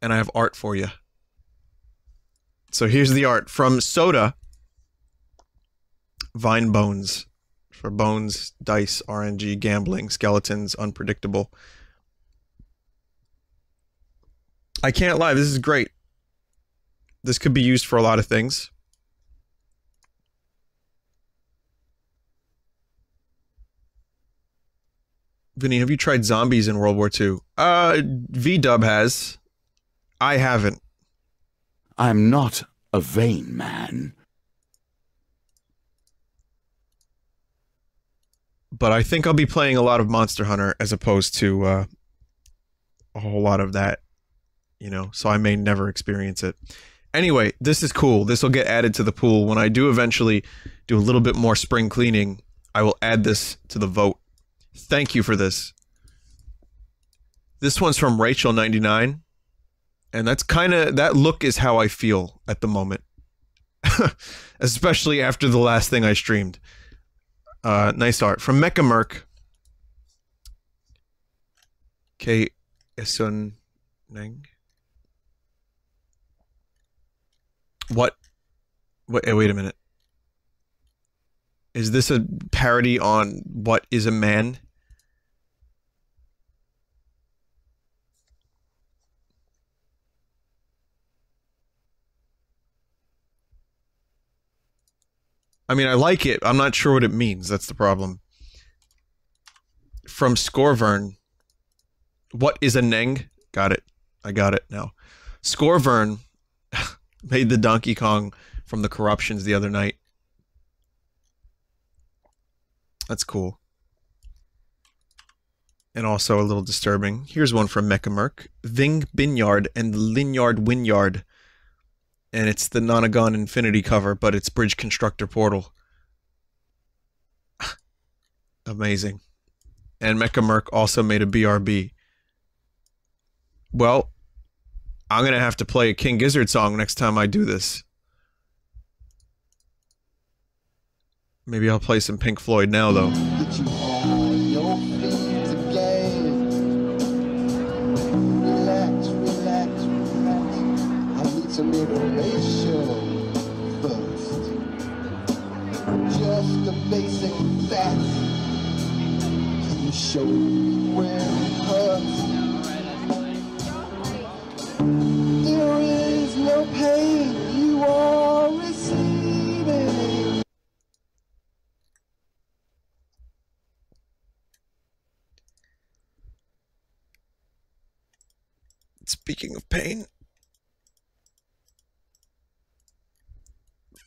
and I have art for you. So here's the art from Soda. Vine bones. For bones, dice, RNG, gambling, skeletons, unpredictable. I can't lie, this is great. This could be used for a lot of things. Vinny, have you tried zombies in World War II? V-Dub has. I haven't. I'm not a vain man. But I think I'll be playing a lot of Monster Hunter as opposed to a whole lot of that, you know, so I may never experience it. Anyway, this is cool. This will get added to the pool. When I do eventually do a little bit more spring cleaning, I will add this to the vote. Thank you for this. This one's from Rachel99, and that's kind of, that look is how I feel at the moment. Especially after the last thing I streamed. Nice art. From Mecha Merc. K. Esun Neng. What? Wait a minute. Is this a parody on What is a Man? I mean, I like it. I'm not sure what it means. That's the problem. From Scorvern. What is a Neng? Got it. I got it now. Scorvern made the Donkey Kong from the Corruptions the other night. That's cool. And also a little disturbing. Here's one from Mecha Merc. Ving Binyard and Linyard Winyard. And it's the Nonagon Infinity cover, but it's Bridge Constructor Portal. Amazing. And Mecha Merc also made a BRB. Well, I'm gonna have to play a King Gizzard song next time I do this. Maybe I'll play some Pink Floyd now, though. Get you on your feet again. Relax, relax, relax. I need some information first. Just the basic facts. Can you show me where it hurts? There is no pain you are receiving. Speaking of pain,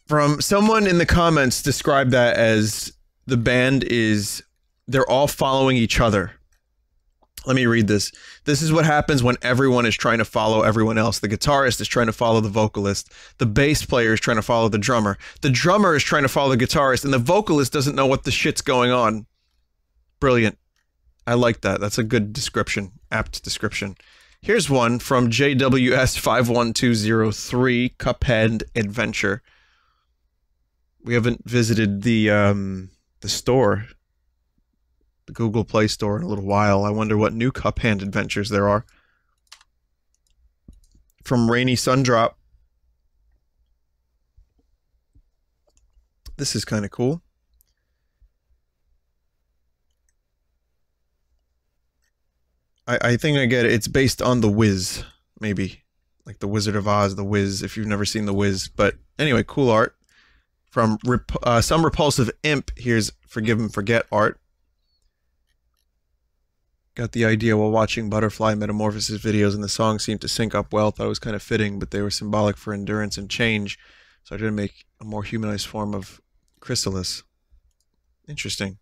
from someone in the comments described that as the band is, they're all following each other. Let me read this. This is what happens when everyone is trying to follow everyone else. The guitarist is trying to follow the vocalist. The bass player is trying to follow the drummer. The drummer is trying to follow the guitarist, and the vocalist doesn't know what the shit's going on. Brilliant. I like that. That's a good description. Apt description. Here's one from JWS51203, Cuphead Adventure. We haven't visited the store, the Google Play Store, in a little while. I wonder what new Cuphead adventures there are. From Rainy Sundrop. This is kind of cool. I think I get it. It's based on The Wiz, maybe. Like The Wizard of Oz, The Wiz, if you've never seen The Wiz. But anyway, cool art. From Some Repulsive Imp, here's Forgive and Forget art. Got the idea while watching Butterfly Metamorphosis videos, and the song seemed to sync up well. Thought it was kind of fitting, but they were symbolic for endurance and change. So I tried to make a more humanized form of Chrysalis. Interesting.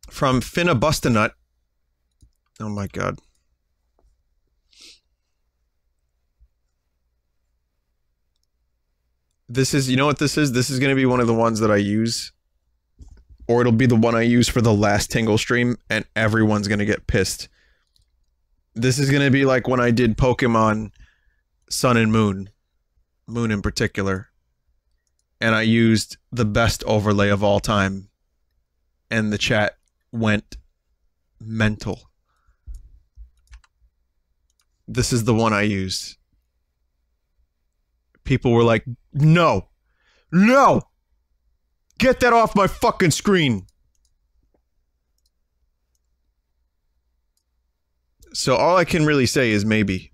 From Finna Bustanut. Oh my god. This is, you know what this is? This is going to be one of the ones that I use. Or it'll be the one I use for the last Tingle stream, and everyone's going to get pissed. This is going to be like when I did Pokemon Sun and Moon. Moon in particular. And I used the best overlay of all time. And the chat went mental. This is the one I used. People were like, no! No! Get that off my fucking screen! So all I can really say is maybe.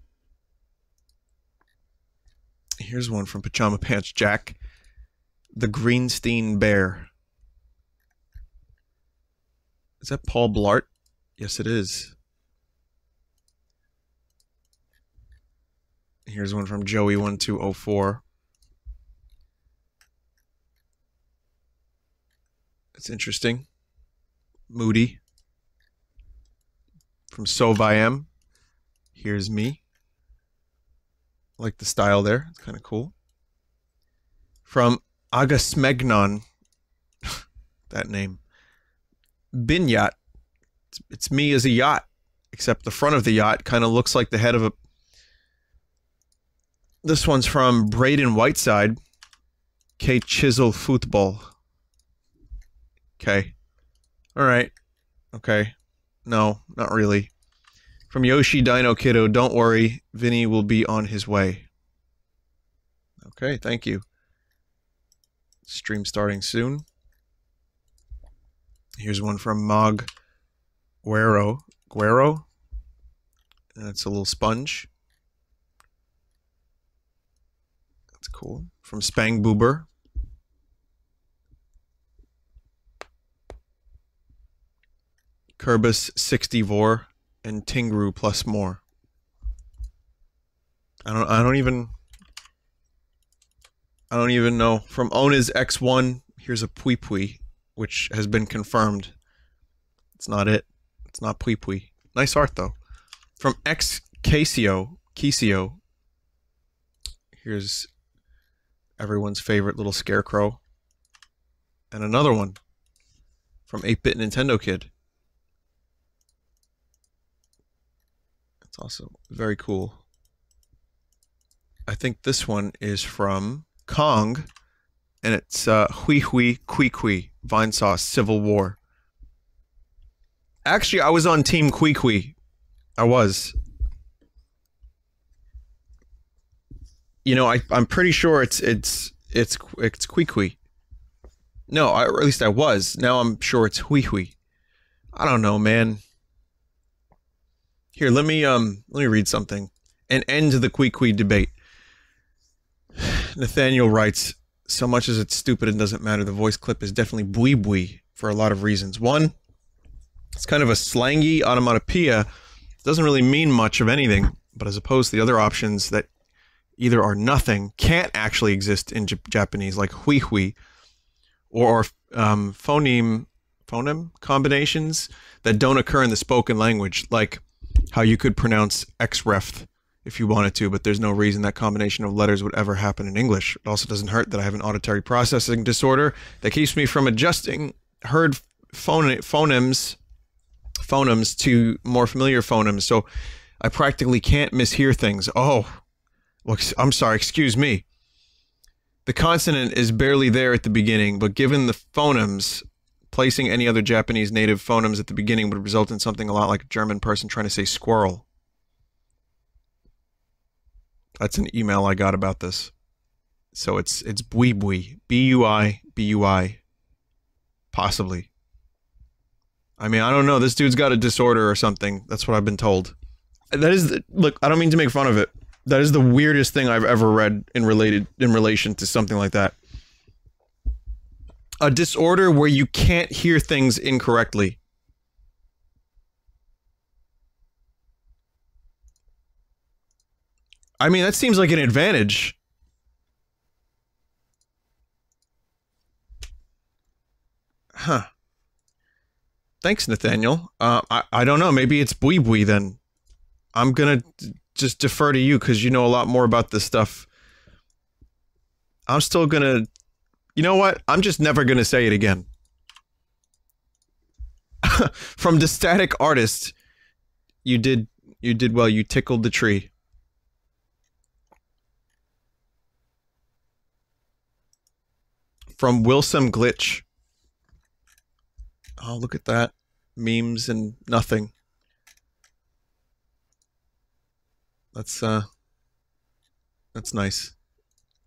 Here's one from Pajama Pants Jack. The Greenstein Bear. Is that Paul Blart? Yes, it is. Here's one from Joey1204. It's interesting. Moody. From Soviam. Here's me. I like the style there. It's kind of cool. From Agasmegnon. That name. Binyat. It's me as a yacht. Except the front of the yacht kind of looks like the head of a... This one's from Braden Whiteside. K Chisel Football. Okay. Alright. Okay. No, not really. From Yoshi Dino Kiddo, don't worry. Vinny will be on his way. Okay, thank you. Stream starting soon. Here's one from Mog Guero. Guero? That's a little sponge. That's cool. From Spang Boober. Kerbis 64 and Tingru plus more. I don't even know. From Ona's X1, here's a Pui Pui, which has been confirmed. It's not it. It's not Pui Pui. Nice art though. From X Casio, here's everyone's favorite little scarecrow. And another one from 8-Bit Nintendo Kid. It's also very cool. I think this one is from Kong, and it's Hui Hui Quiqui, Vinesauce Civil War. Actually, I was on Team Quiqui. I was. You know, I'm pretty sure it's Quiqui. No, or at least I was. Now I'm sure it's Hui Hui. I don't know, man. Here, let me read something. An end to the Quiqui debate. Nathaniel writes, so much as it's stupid and doesn't matter, the voice clip is definitely bui bui for a lot of reasons. One, it's kind of a slangy onomatopoeia. It doesn't really mean much of anything, but as opposed to the other options that either are nothing, can't actually exist in Japanese, like hui hui, or phoneme combinations that don't occur in the spoken language, like how you could pronounce xref if you wanted to, but there's no reason that combination of letters would ever happen in English. It also doesn't hurt that I have an auditory processing disorder that keeps me from adjusting heard phonemes to more familiar phonemes, so I practically can't mishear things. Oh, well, I'm sorry, excuse me. The consonant is barely there at the beginning, but given the phonemes, placing any other Japanese native phonemes at the beginning would result in something a lot like a German person trying to say squirrel. That's an email I got about this. So it's bui bui. B-U-I, B-U-I. Possibly. I mean, I don't know. This dude's got a disorder or something. That's what I've been told. That is, look, I don't mean to make fun of it. That is the weirdest thing I've ever read in relation to something like that. A disorder where you can't hear things incorrectly. I mean, that seems like an advantage. Huh. Thanks, Nathaniel. I don't know. Maybe it's bui bui then. I'm gonna just defer to you because you know a lot more about this stuff. I'm still gonna... You know what? I'm just never gonna say it again. From the Static Artist, you did well. You tickled the tree. From Wilson Glitch. Oh, look at that. Memes and nothing. That's nice.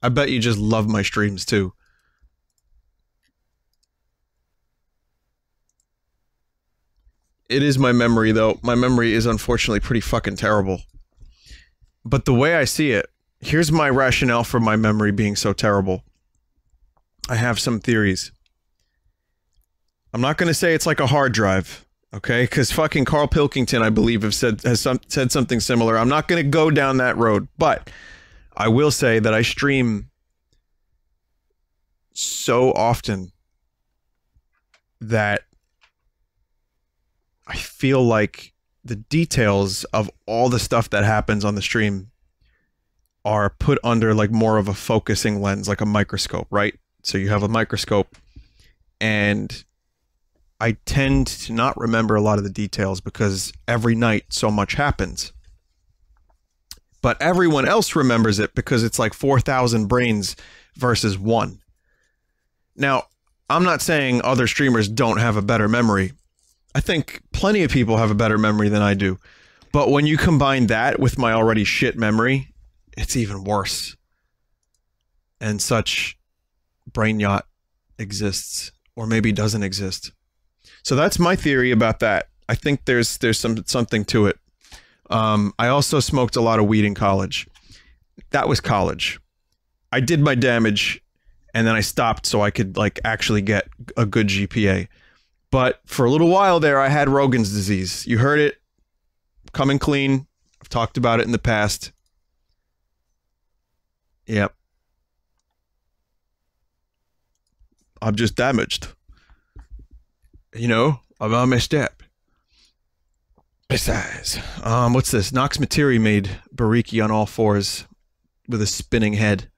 I bet you just love my streams too. It is my memory though. My memory is unfortunately pretty fucking terrible. But the way I see it, here's my rationale for my memory being so terrible. I have some theories. I'm not going to say it's like a hard drive, okay? Because fucking Carl Pilkington, I believe, has said something similar. I'm not going to go down that road, but I will say that I stream so often that I feel like the details of all the stuff that happens on the stream are put under like more of a focusing lens, like a microscope, right? So you have a microscope, and I tend to not remember a lot of the details because every night so much happens. But everyone else remembers it because it's like 4,000 brains versus one. Now, I'm not saying other streamers don't have a better memory. I think plenty of people have a better memory than I do. But when you combine that with my already shit memory, it's even worse. And such brain yacht exists, or maybe doesn't exist. So that's my theory about that. I think there's something to it. I also smoked a lot of weed in college. That was college. I did my damage, and then I stopped so I could like actually get a good GPA. But for a little while there, I had Rogan's disease. You heard it. Coming clean. I've talked about it in the past. Yep. I'm just damaged. You know, I'm on my step. Besides, what's this? Nox Materi made Bariki on all fours with a spinning head.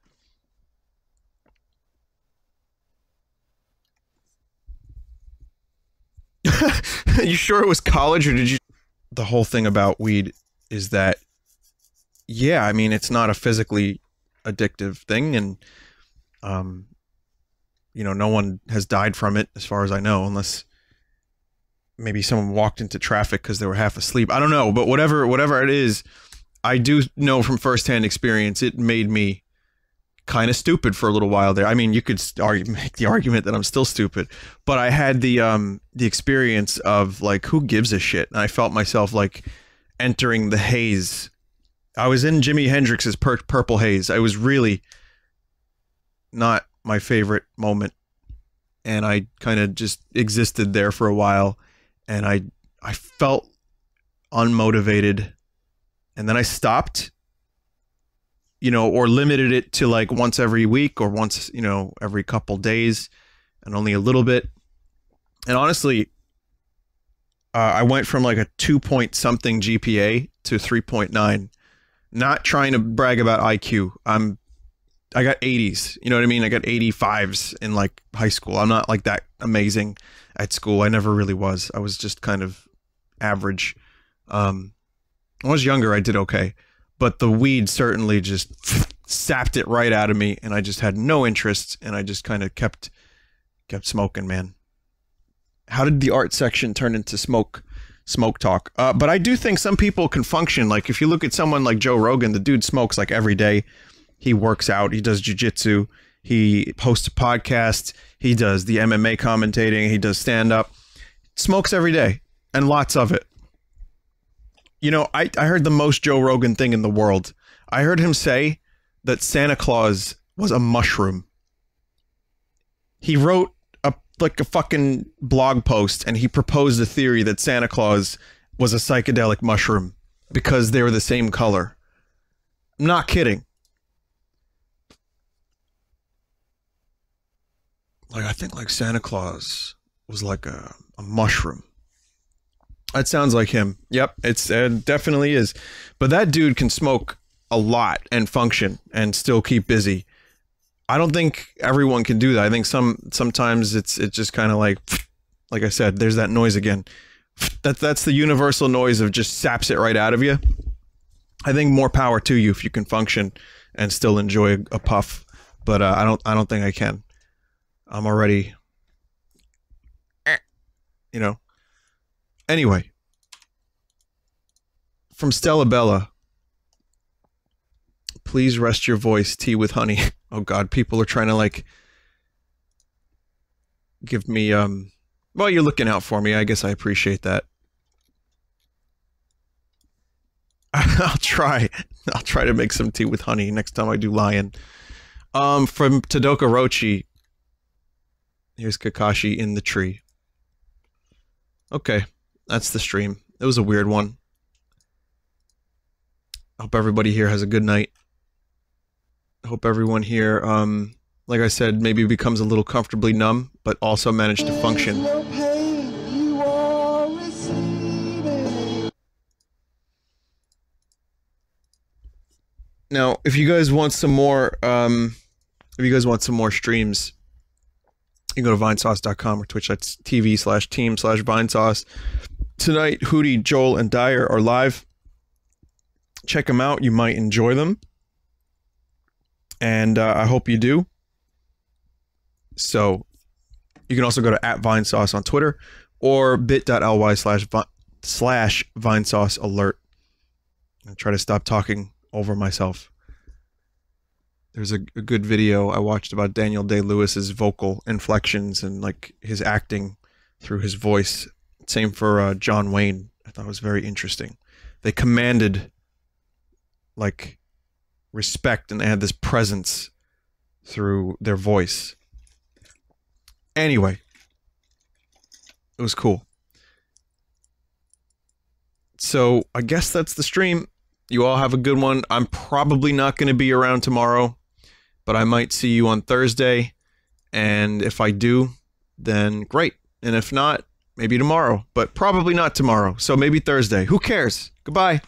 You sure it was college, or did you? The whole thing about weed is that, yeah, I mean, it's not a physically addictive thing, and you know, no one has died from it as far as I know, unless maybe someone walked into traffic because they were half asleep. I don't know, but whatever it is, I do know from firsthand experience it made me kind of stupid for a little while there. I mean, you could make the argument that I'm still stupid, but I had the experience of like, who gives a shit? And I felt myself like entering the haze. I was in Jimi Hendrix's Purple Haze. I was really not my favorite moment, and I kind of just existed there for a while, and I felt unmotivated, and then I stopped, you know, or limited it to like once every week or once, you know, every couple days, and only a little bit. And honestly, I went from like a 2 something GPA to 3.9. Not trying to brag about IQ. I got 80s, you know what I mean? I got 85s in like high school. I'm not like that amazing at school. I never really was. I was just kind of average. When I was younger, I did okay, but the weed certainly just sapped it right out of me, and I just had no interest, and I just kind of kept smoking, man. How did the art section turn into smoke talk? But I do think some people can function. Like if you look at someone like Joe Rogan, the dude smokes like every day. He works out, he does jiu-jitsu, he hosts a podcast, he does the MMA commentating, he does stand-up. Smokes every day, and lots of it. You know, I heard the most Joe Rogan thing in the world. I heard him say that Santa Claus was a mushroom. He wrote a fucking blog post, and he proposed a theory that Santa Claus was a psychedelic mushroom because they were the same color. I'm not kidding. Like, I think like Santa Claus was like a mushroom. That sounds like him. Yep, it definitely is. But that dude can smoke a lot and function and still keep busy. I don't think everyone can do that. I think sometimes it's just kind of like I said, there's that noise again. That's the universal noise of just saps it right out of you. I think more power to you if you can function and still enjoy a puff. But I don't think I can. I'm already, you know. Anyway, from Stella Bella, Please rest your voice, tea with honey. Oh God, people are trying to like give me well, you're looking out for me. I guess I appreciate that. I'll try to make some tea with honey next time I do lion. From Tadoka Rochi. Here's Kakashi in the tree. Okay, that's the stream. It was a weird one. I hope everybody here has a good night. I hope everyone here, like I said, maybe becomes a little comfortably numb, but also managed to function. No pain you are receiving. Now, if you guys want some more, streams, you can go to vinesauce.com or twitch.tv/team/vinesauce. Tonight, Hootie, Joel, and Dyer are live. Check them out. You might enjoy them. And I hope you do. So, you can also go to @Vinesauce on Twitter or bit.ly/Vinesauce alert. And try to stop talking over myself. There's a good video I watched about Daniel Day-Lewis's vocal inflections and like his acting through his voice. Same for John Wayne. I thought it was very interesting. They commanded like respect and they had this presence through their voice. Anyway, it was cool. So I guess that's the stream. You all have a good one. I'm probably not going to be around tomorrow, but I might see you on Thursday. And if I do, then great. And if not, maybe tomorrow, but probably not tomorrow. So maybe Thursday. Who cares? Goodbye.